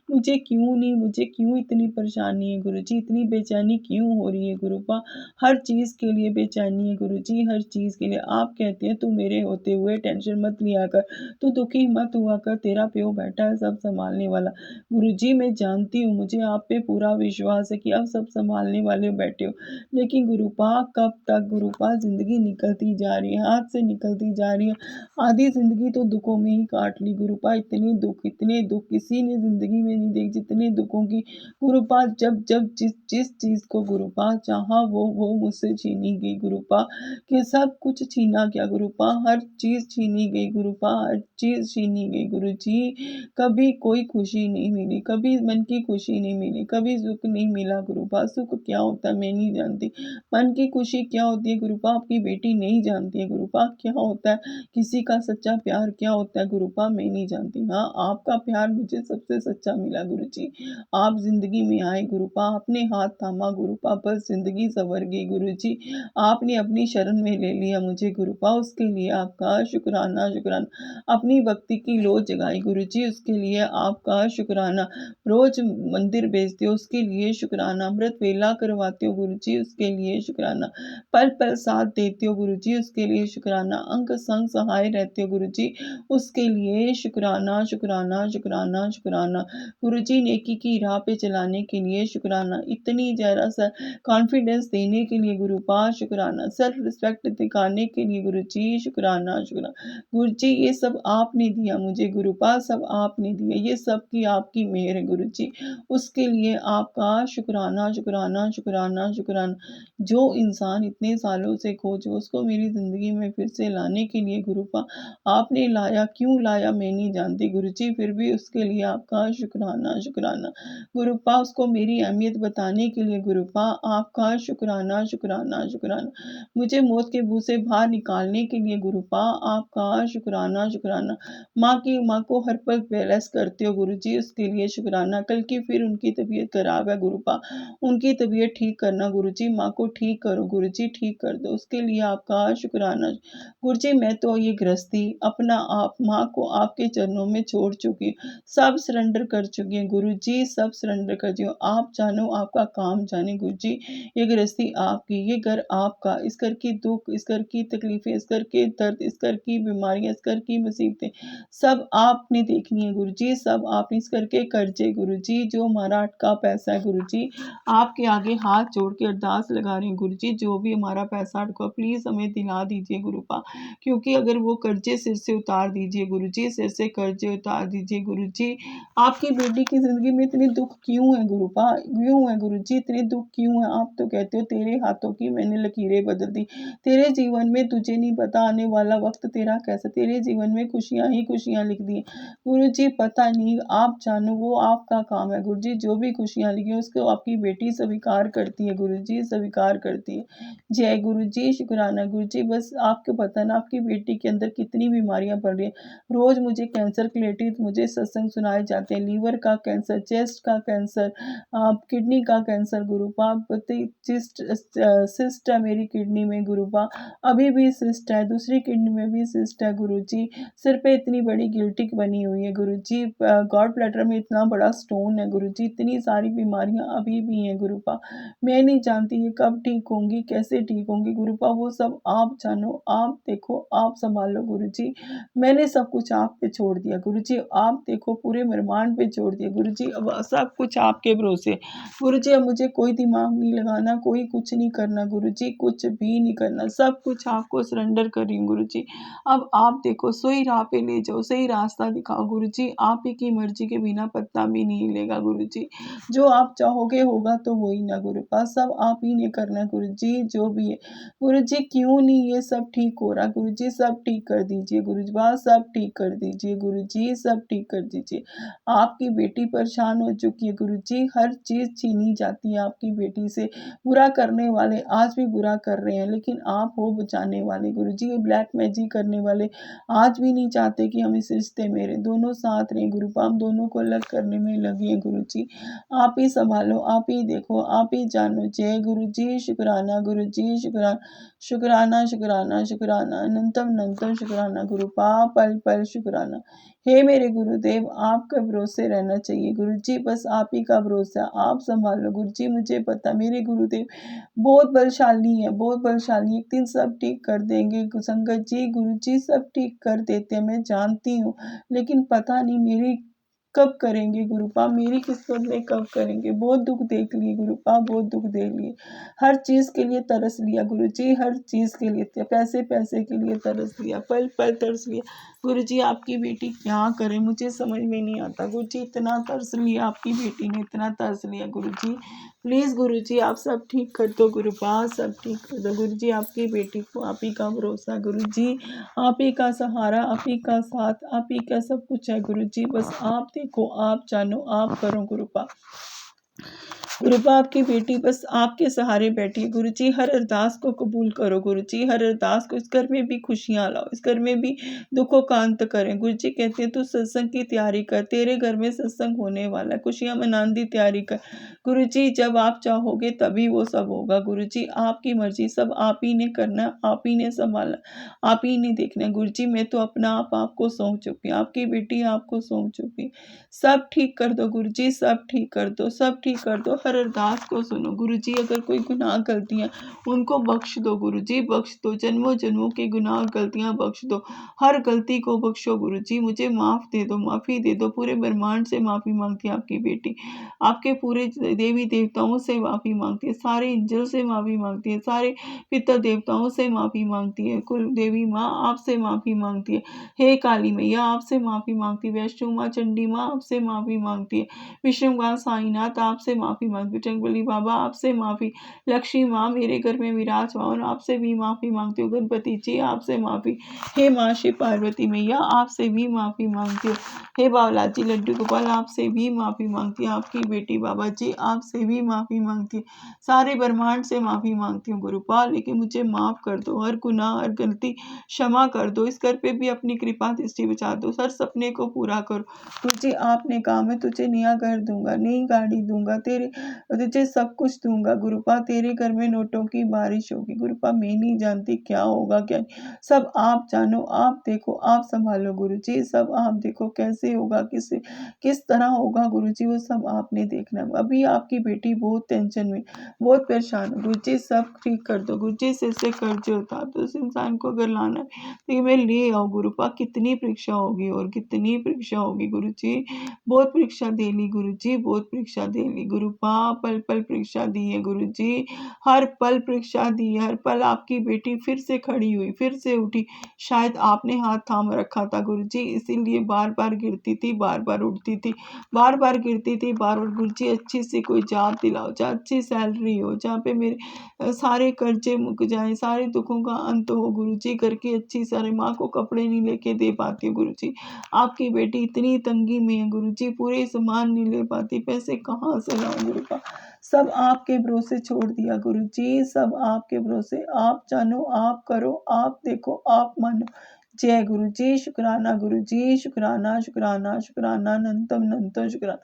मुझे क्यों इतनी परेशानी है गुरुजी, इतनी बेचैनी क्यों हो रही है गुरुपा। हर चीज़ के लिए बेचैनी है गुरुजी, हर चीज़ के लिए। आप कहते हैं तू मेरे होते हुए टेंशन मत लिया कर, तू दुखी मत हुआ कर, तेरा प्यो बैठा है सब संभालने वाला। गुरुजी मैं जानती हूँ, मुझे आप पे पूरा विश्वास है कि आप सब संभालने वाले बैठे हो, लेकिन गुरुपा कब तक गुरुपा। ज़िंदगी निकलती जा रही है, हाथ से निकलती जा रही है, आधी ज़िंदगी तो दुखों में ही काट ली गुरुपा। इतने दुख किसी ने ज़िंदगी में नहीं देखे जितने दुखों की गुरुपा। जब जब जिस जिस चीज़ को गुरुपा चाहा वो मुझसे छीनी गई गुरुपा, कि सब कुछ छीना गया गुरुपा, हर चीज़ छीनी गई गुरुपा, हर चीज़ छीनी गई गुरुजी। कभी कोई खुशी नहीं मिली, कभी मन की खुशी नहीं मिली, कभी सुख नहीं मिला गुरुपा। सुख क्या होता है मैं नहीं जानती, मन की खुशी क्या होती है गुरुपा आपकी बेटी नहीं जानती है गुरुपा। क्या होता है किसी का सच्चा प्यार क्या होता है गुरुपा मैं नहीं जानती। हाँ आपका प्यार मुझे सबसे सच्चा मिला गुरुजी। आप ज़िंदगी में आए गुरुपा, आपने हाथ थामा गुरुपा, बस ज़िंदगी संवर गई गुरुजी। आपने अपनी शरण में ले लिया मुझे गुरुपा, उसके लिए आपका शुक्राना शुक्राना। अपनी भक्ति की लो जगाई गुरुजी, उसके लिए आपका शुक्राना। रोज मंदिर भेजते हो उसके लिए शुक्राना, अमृत वेला करवाते हो गुरुजी उसके लिए शुक्राना, पल पल साथ देते हो गुरुजी उसके लिए शुक्राना, अंग संग सहाय रहते हो गुरुजी उसके लिए शुक्राना शुक्राना शुक्राना शुक्राना। गुरुजी नेकी की राह पे चलाने के लिए शुक्राना, इतनी ज़रा सा कॉन्फिडेंस देने के लिए गुरुपा शुक्राना, सेल्फ रिस्पेक्ट दिखाने के लिए गुरुजी शुक्राना शुक्राना। गुरुजी ये सब आपने दिया मुझे गुरुपा, सब आपने दिया, ये सब की आपकी मेहर है गुरुजी, उसके लिए आपका शुक्राना शुक्राना शुक्राना शुक्राना। जो इंसान इतने सालों से खोजो उसको मेरी ज़िंदगी में फिर से लाने के लिए गुरुपा आपने लाया, क्यों लाया मैं नहीं जानती गुरुजी, फिर भी उसके लिए आपका शुक्राना शुक्राना। गुरुपा उसको मेरी अहमियत बताने के लिए गुरुपा आपका शुक्राना शुक्राना शुक्राना। मुझे मौत के मुँह से बाहर निकालने के लिए गुरुपा आपका शुक्राना शुक्राना। माँ को हर पल ब्लेस करते हो गुरुजी उसके लिए शुक्राना। कल की फिर उनकी तबीयत खराब है गुरुपा, उनकी तबीयत ठीक करना गुरुजी, माँ को ठीक करो गुरुजी, ठीक कर दो उसके लिए आपका शुक्राना। गुरुजी मैं तो ये गृहस्थी अपना आप माँ को आपके चरणों में छोड़ चुकी हूँ, सब सरेंडर कर चुकी हूँ गुरुजी, सब सरेंडर कर चुकी हूँ। आप जानो आपका काम जाने गुरुजी, ये गृहस्थी आपकी, ये घर आपका, इस घर की दुख, इस घर की तकलीफें, इस घर के दर्द, इस घर की बीमारियां, इस घर की मुसीबतें सब आपने देखनी है गुरुजी, सब आपने। इस घर के कर्जे गुरुजी, जो हमारा अटका पैसा है गुरुजी, आपके आगे हाथ जोड़ के अरदास लगा रही हूँ गुरुजी, जो भी हमारा पैसा अटका प्लीज़ हमें दिला दीजिए गुरुपा, क्योंकि अगर वो कर्जे सिर से उतार दीजिए गुरुजी, सिर से कर्जे उतार दीजिए गुरुजी। आपकी बेटी की ज़िंदगी में इतने दुख क्यों है गुरुपा, क्यों है गुरुजी, इतने दुख क्यों है। आप तो कहते हो तेरे हाथों की मैंने लकीरें बदल दी, तेरे जीवन में तुझे नहीं पता आने वाला वक्त तेरा कैसा, तेरे जीवन में खुशियाँ ही खुशियाँ लिख दी गुरुजी, पता नहीं आप जानो वो आपका काम है गुरुजी, जो भी खुशियाँ लिखी हैं उसको आपकी बेटी स्वीकार करती है गुरुजी, स्वीकार करती है। जय गुरुजी, शुक्राना गुरुजी। बस आपको पता ना आपकी बेटी के अंदर कितनी बीमारियां बढ़ रही हैं, रोज मुझे कैंसर के रिलेटेड मुझे सत्संग सुनाए जाते हैं, लीवर का कैंसर, चेस्ट का कैंसर, किडनी का कैंसर गुरुपा, सिस्ट है मेरी किडनी में गुरुपा, अभी भी सिस्ट है, दूसरी किडनी में भी सिस्ट है गुरुजी, सिर पे इतनी बड़ी गिल्टिक बनी हुई है गुरुजी, गॉड ब्लैडर में इतना बड़ा स्टोन है गुरुजी, इतनी सारी बीमारियां अभी भी हैं गुरुपा। मैं नहीं जानती ये कब ठीक होंगी, कैसे ठीक होंगी गुरुपा, वो सब आप जानो, आप देखो, आप संभालो गुरुजी। मैंने सब कुछ आप पे छोड़ दिया गुरुजी, आप देखो पूरे ब्रह्मांड पे छोड़ दिया गुरुजी, अब सब कुछ आपके भरोसे गुरुजी। अब मुझे कोई दिमाग नहीं लगाना, कोई कुछ नहीं करना गुरुजी, कुछ भी नहीं करना, सब कुछ आपको सरेंडर कर रही हूँ गुरुजी। अब आप देखो सही राह पे ले जाओ, सही रास्ता दिखाओ गुरुजी, आप ही की मर्जी के बिना पत्ता भी नहीं हिलेगा गुरुजी। जो आप चाहोगे होगा तो वही ना गुरुपा, सब आप ही ने करना है गुरुजी, जो भी है। गुरुजी क्यों नहीं ये सब ठीक हो रहा गुरुजी, सब ठीक कर दीजिए गुरुजी, सब ठीक कर दीजिए गुरुजी, सब ठीक कर दीजिए। आपकी बेटी परेशान हो चुकी है गुरुजी, हर चीज़ छीनी जाती है आपकी बेटी से। बुरा करने वाले आज भी बुरा कर रहे हैं, लेकिन आप हो बचाने वाले गुरुजी। ये ब्लैक मैजिक करने वाले आज भी नहीं चाहते कि हम इस रिश्ते में रहें, दोनों साथ रहें गुरुपा, हम दोनों को अलग करने में लगे हैं गुरुजी। आप ही संभालो, आप ही देखो, आप ही जानो। जय गुरुजी, शुक्राना गुरुजी, शुक्राना शुक्राना शुक्राना शुक्राना अनंतम अनंतम शुक्राना गुरुपा, पल पल शुक्राना। हे मेरे गुरुदेव, आपके भरोसे रहना चाहिए गुरुजी, बस आप ही का भरोसा, आप संभालो गुरुजी। मुझे पता मेरे गुरुदेव बहुत बलशाली है, बहुत बलशाली, एक दिन सब ठीक कर देंगे संगत जी, गुरुजी सब ठीक कर देते हैं, मैं जानती हूँ, लेकिन पता नहीं मेरी कब करेंगे गुरुपा, मेरी किस्मत में कब करेंगे। बहुत दुख देख लिए गुरुपा, बहुत दुख देख लिए, हर चीज़ के लिए तरस लिया गुरुजी, हर चीज़ के लिए, पैसे पैसे के लिए तरस लिया, पल पल तरस लिया गुरुजी। आपकी बेटी क्या करे मुझे समझ में नहीं आता गुरुजी, इतना तरस लिया आपकी बेटी ने, इतना तरस लिया गुरुजी। प्लीज़ गुरुजी आप सब ठीक कर दो गुरुपा, सब ठीक कर दो गुरुजी। आपकी बेटी को आप ही का भरोसा गुरुजी, आप ही का सहारा, आप ही का साथ, आप ही का सब कुछ है गुरुजी, बस आप देखो, आप जानो, आप करो गुरुपा। गुरुपा आपकी बेटी बस आपके सहारे बैठी है गुरुजी, हर अरदास को कबूल करो गुरुजी, हर अरदास को, इस घर में भी खुशियाँ लाओ, इस घर में भी दुखों का अंत करें गुरुजी। कहते हैं तू सत्संग की तैयारी कर, तेरे घर में सत्संग होने वाला है, खुशियाँ मनाने की तैयारी कर गुरुजी, जब आप चाहोगे तभी वो सब होगा गुरुजी, आपकी मर्जी, सब आप ही ने करना, आप ही ने संभालना, आप ही ने देखना गुरुजी। मैं तो अपना आप आपको सौंप चुकी हूँ, आपकी बेटी आपको सौंप चुकी, सब ठीक कर दो गुरुजी, सब ठीक कर दो, सब ठीक कर दो। हर अरदास को सुनो गुरुजी, अगर कोई गुनाह गलतियाँ उनको बख्श दो गुरुजी, बख्श दो, जन्मों जन्मों के गुनाह गलतियाँ बख्श दो, हर गलती को बख्शो गुरुजी, मुझे माफ़ दे दो, माफ़ी दे दो। पूरे ब्रह्मांड से माफ़ी मांगती है आपकी बेटी, आपके पूरे देवी देवताओं से माफ़ी मांगती है, सारे एंजल से माफ़ी मांगती है, सारे पितर देवताओं से माफ़ी मांगती है, कुल देवी माँ आपसे माफ़ी मांगती है। हे काली मैया आपसे माफ़ी मांगती है, वैष्णो माँ चंडी माँ आपसे माफ़ी मांगती है, विष्णु माँ साईनाथ आपसे माफ़ी मांगती है, बजरंगबली बाबा आपसे माफ़ी, लक्ष्मी माँ मेरे घर में विराजमान आपसे भी माफ़ी मांगती हूँ, गणपति जी आपसे माफ़ी, हे माँ शिव पार्वती मैया आपसे भी माफ़ी मांगती हूँ, हे बालाजी लड्डू गोपाल आपसे भी माफ़ी मांगती है, आपकी बेटी बाबा जी आपसे भी माफ़ी मांगती है, सारे ब्रह्मांड से माफ़ी मांगती हूँ गुरुपाल, लेकिन मुझे माफ़ कर दो, हर गुनाह हर गलती क्षमा कर दो, इस घर पे भी अपनी कृपा दृष्टि बचा दो, हर सपने को पूरा करो तुझे। आपने कहा मैं तुझे नया घर दूंगा, नई गाड़ी दूंगा, तेरे तुझे सब कुछ दूंगा गुरुपा, तेरे घर में नोटों की बारिश होगी गुरुपा, मैं नहीं जानती क्या होगा क्या नहीं, सब आप जानो, आप देखो, आप संभालो गुरुजी, सब आप देखो कैसे होगा, किस तरह होगा गुरुजी, वो सब आपने देखना है। अभी आपकी बेटी बहुत टेंशन में, बहुत परेशान है गुरुजी, सब ठीक कर दो गुरुजी, से कर्ज उतार दो, उस इंसान को अगर लाना है तो मैं ले आओ गुरुपा। कितनी परीक्षा होगी और कितनी परीक्षा होगी गुरुजी, बहुत परीक्षा दे ली गुरुजी, बहुत परीक्षा दे ली गुरुपा, पल पल परीक्षा दी है गुरुजी, हर पल परीक्षा दी है, हर पल आपकी बेटी फिर से खड़ी हुई, फिर से उठी, शायद आपने हाथ थाम रखा था गुरुजी, इसीलिए बार बार गिरती थी, बार बार उठती थी, बार बार गिरती थी, बार बार। गुरुजी अच्छी सी कोई जॉब दिलाओ, जहाँ अच्छी सैलरी हो, जहाँ पे मेरे सारे कर्जे मुक जाएं, सारे दुखों का अंत हो गुरुजी, करके अच्छी, सारे माँ को कपड़े नहीं लेके दे पाती हूँ गुरुजी, आपकी बेटी इतनी तंगी में है गुरुजी, पूरे सामान नहीं ले पाती, पैसे कहाँ से लाऊं गुरुपा, सब आपके भरोसे छोड़ दिया गुरुजी, सब आपके भरोसे, आप जानो, आप करो, आप देखो, आप मानो। जय गुरुजी, शुक्राना गुरुजी, शुक्राना शुक्राना शुक्राना अनंतम अनंतम शुक्राना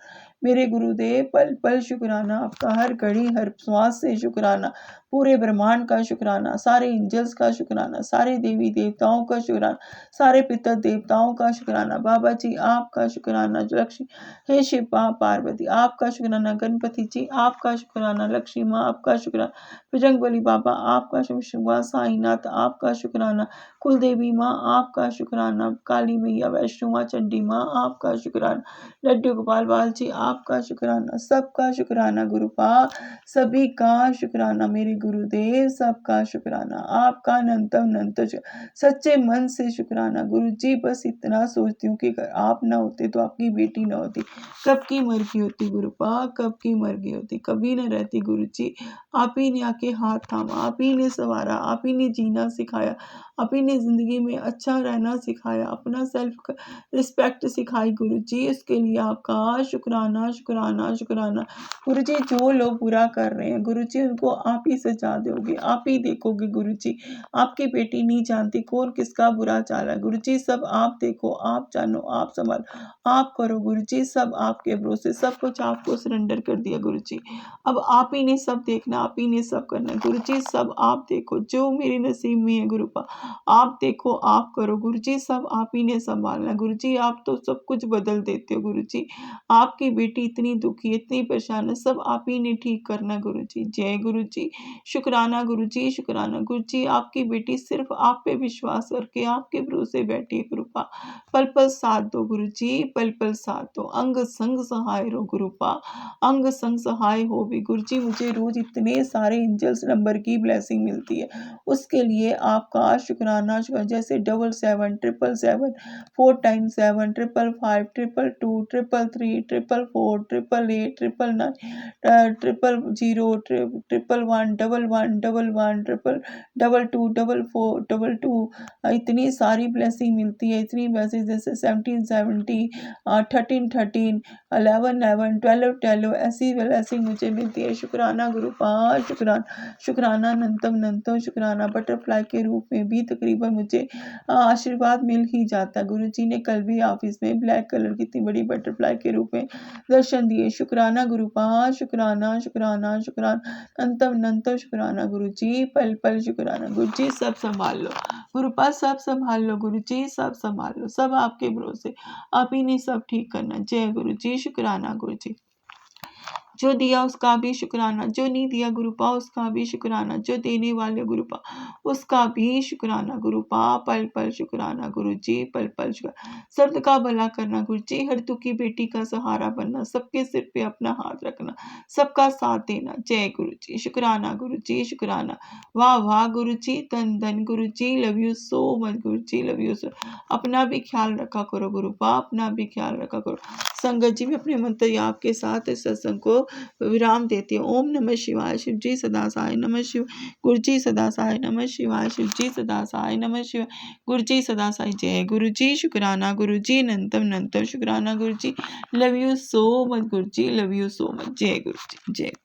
मेरे गुरुदेव, पल पल शुक्राना आपका, हर घड़ी हर श्वास से शुक्राना, पूरे ब्रह्मांड का शुक्राना, सारे एंजल्स का शुक्राना, सारे देवी देवताओं का शुक्राना, सारे पितर देवताओं का शुक्राना, बाबा जी आपका शुक्राना, लक्ष्मी, हे शिव पार्वती आपका शुक्राना, गणपति जी आपका शुक्राना, लक्ष्मी माँ आपका शुक्राना, बजरंगबली बाबा आपका शुक्राना, साईनाथ आपका शुक्राना, कुल देवी माँ आपका शुक्राना, काली मैया, वैष्णो माँ, चंडी माँ आपका शुक्राना, लड्डू गोपाल बाल जी आपका शुक्राना, सबका शुक्राना गुरुपा, सभी का शुक्राना मेरे गुरुदेव, सबका शुक्राना, आपका अनंतम अनंत सच्चे मन से शुक्राना गुरु जी। बस इतना सोचती हूँ कि अगर आप ना होते तो आपकी बेटी ना होती, कब की मर गई होती गुरुपा, कब की मर गई होती, कभी ना रहती गुरु जी। आप ही ने आके हाथ थामा, आप ही ने संवारा, आप ही ने जीना सिखाया, आप ही ने ज़िंदगी में अच्छा रहना सिखाया, अपना सेल्फ रिस्पेक्ट सिखाई गुरु जी। इसके लिए आपका शुक्राना शुक्राना शुक्राना गुरु जी। जो लोग बुरा कर रहे हैं गुरु जी, उनको आप ही सजा दोगे, आप ही देखोगे गुरु जी। आपकी बेटी नहीं जानती कौन किसका बुरा चाल है गुरु जी, सब आप देखो, आप जानो, आप संभालो, आप करो गुरु जी। सब आपके भरोसे, सब कुछ आपको सरेंडर कर दिया गुरु जी। अब आप ही ने सब देखना, आप ही ने सब करना है गुरु जी। सब आप देखो, जो मेरे नसीब में है गुरुपा, आप देखो, आप करो गुरु जी। सब आप ही ने संभालना है गुरु जी। आप तो सब कुछ बदल देते हो गुरु जी। आपकी बेटी इतनी दुखी है, इतनी परेशान है, सब आप ही ने ठीक करना है गुरु जी। जय गुरु जी। शुक्राना गुरु जी, शुक्राना गुरु जी। आपकी बेटी सिर्फ आप पे विश्वास करके आपके भरोसे बैठी है गुरुपा। पल पल साथ दो गुरु जी, पल पल साथ दो, अंग संग सहाय रो गुरुपा, अंग संग सहाय हो भी गुरु जी। मुझे रोज इतने सारे एंजल्स नंबर की ब्लेसिंग मिलती है, उसके लिए आपका शुक्राना शुक्राना। जैसे 77 777 4 टाइम्स 7 555 222 333 444 888 999 000 111 11 11 22 44 22। इतनी सारी ब्लेसिंग मिलती है, इतनी ब्लेसिंग, जैसे 17 70 13 13 11 11 12 12 ऐसी ब्लेसिंग मुझे मिलती है। शुक्राना गुरुपा, शुक्राना शुक्राना अनंतम अनंतम शुक्राना। बटरफ्लाई के रूप में भी तकरीबन मुझे आशीर्वाद मिल ही जाता है गुरु जी ने। कल भी ऑफिस में ब्लैक कलर की इतनी बड़ी बटरफ्लाई के रूप में दर्शन दिए। शुक्राना गुरुपा, शुक्राना शुक्राना शुक्राना अंतम अनंत शुक्राना गुरु जी। पल पल शुक्राना गुरु जी। सब संभाल लो गुरुपा, सब संभाल लो गुरु जी, सब संभाल लो, सब आपके भरोसे, आप ही ने सब ठीक करना। जय गुरु जी। शुक्राना गुरु जी। जो दिया उसका भी शुक्राना, जो नहीं दिया गुरुपा उसका भी शुक्राना, जो देने वाले गुरुपा उसका भी शुक्राना गुरुपा। पल पल शुक्राना गुरु जी, पल पल शुक्राना। सर्द का भला करना गुरु जी, हर दुखी बेटी का सहारा बनना, सबके सिर पे अपना हाथ रखना, सबका साथ देना। जय गुरु जी। शुक्राना गुरु जी, शुक्राना। वाह वाह गुरु जी, धन धन गुरु जी, love you so much Guru ji, love you so. अपना भी ख्याल रखा करो गुरुपा, अपना भी ख्याल रखा करो। संगत जी में अपने मंत्र याप के साथ इस सत्संग को विराम देती हूँ। ओम नमः शिवाय। शिव जी सदा सहाय। नमः शिव। गुरु जी सदा सहाय। नमः शिवाय। शिव जी सदा सहाय। नमः शिवाय। गुरु जी सदा सहाय। जय गुरु जी। शुक्राना गुरु जी, अनंतम अनंतम शुक्राना गुरु जी। Love you so much Guru ji, love you so much. जय गुरु जी, जय।